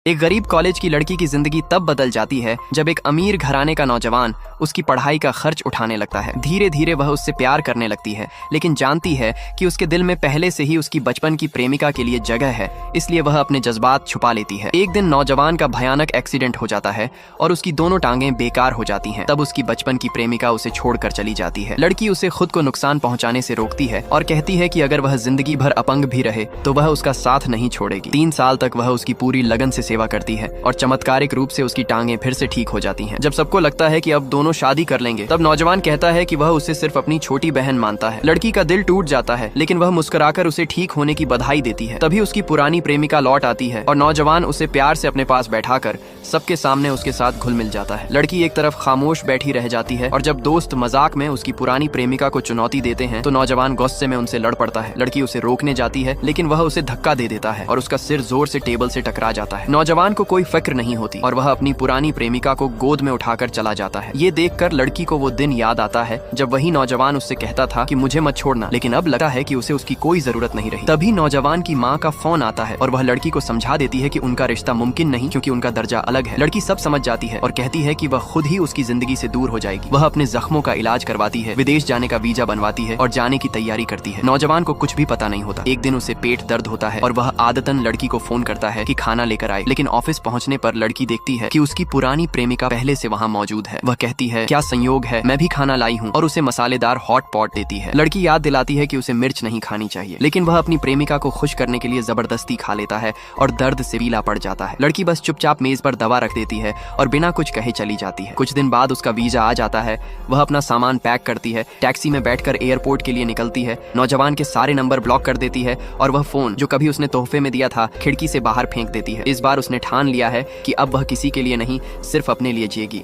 एक गरीब कॉलेज की लड़की की जिंदगी तब बदल जाती है जब एक अमीर घराने का नौजवान उसकी पढ़ाई का खर्च उठाने लगता है। धीरे धीरे वह उससे प्यार करने लगती है, लेकिन जानती है कि उसके दिल में पहले से ही उसकी बचपन की प्रेमिका के लिए जगह है, इसलिए वह अपने जज्बात छुपा लेती है। एक दिन नौजवान का भयानक एक्सीडेंट हो जाता है और उसकी दोनों टांगें बेकार हो जाती हैं। तब उसकी बचपन की प्रेमिका उसे छोड़कर चली जाती है। लड़की उसे खुद को नुकसान पहुंचाने से रोकती है और कहती है कि अगर वह जिंदगी भर अपंग भी रहे तो वह उसका साथ नहीं छोड़ेगी। 3 साल तक वह उसकी पूरी लगन से सेवा करती है और चमत्कारिक रूप से उसकी टांगें फिर से ठीक हो जाती हैं। जब सबको लगता है कि अब दोनों शादी कर लेंगे, तब नौजवान कहता है कि वह उसे सिर्फ अपनी छोटी बहन मानता है। लड़की का दिल टूट जाता है, लेकिन वह मुस्कुराकर उसे ठीक होने की बधाई देती है। तभी उसकी पुरानी प्रेमिका लौट आती है और नौजवान उसे प्यार से अपने पास बैठाकर सबके सामने उसके साथ घुल मिल जाता है। लड़की एक तरफ खामोश बैठी रह जाती है और जब दोस्त मजाक में उसकी पुरानी प्रेमिका को चुनौती देते हैं तो नौजवान गुस्से में उनसे लड़ पड़ता है। लड़की उसे रोकने जाती है, लेकिन वह उसे धक्का दे देता है और उसका सिर जोर से टेबल से टकरा जाता है। नौजवान को कोई फिक्र नहीं होती और वह अपनी पुरानी प्रेमिका को गोद में उठाकर चला जाता है। ये देखकर लड़की को वो दिन याद आता है जब वही नौजवान उससे कहता था कि मुझे मत छोड़ना, लेकिन अब लगता है कि उसे उसकी कोई जरूरत नहीं रही। तभी नौजवान की माँ का फोन आता है और वह लड़की को समझा देती है कि उनका रिश्ता मुमकिन नहीं, क्योंकि उनका दर्जा अलग है। लड़की सब समझ जाती है और कहती है कि वह खुद ही उसकी जिंदगी से दूर हो जाएगी। वह अपने जख्मों का इलाज करवाती है, विदेश जाने का वीजा बनवाती है और जाने की तैयारी करती है। नौजवान को कुछ भी पता नहीं होता। एक दिन उसे पेट दर्द होता है और वह आदतन लड़की को फोन करता है कि खाना लेकर आए, लेकिन ऑफिस पहुंचने पर लड़की देखती है कि उसकी पुरानी प्रेमिका पहले से वहां मौजूद है। वह कहती है, क्या संयोग है, मैं भी खाना लाई हूँ, और उसे मसालेदार हॉट पॉट देती है। लड़की याद दिलाती है कि उसे मिर्च नहीं खानी चाहिए, लेकिन वह अपनी प्रेमिका को खुश करने के लिए जबरदस्ती खा लेता है और दर्द से पीला पड़ जाता है। लड़की बस चुपचाप मेज पर दवा रख देती है और बिना कुछ कहे चली जाती है। कुछ दिन बाद उसका वीजा आ जाता है। वह अपना सामान पैक करती है, टैक्सी में बैठकर एयरपोर्ट के लिए निकलती है। नौजवान के सारे नंबर ब्लॉक कर देती है और वह फोन जो कभी उसने तोहफे में दिया था खिड़की से बाहर फेंक देती है। इस बार उसने ठान लिया है कि अब वह किसी के लिए नहीं, सिर्फ अपने लिए जिएगी।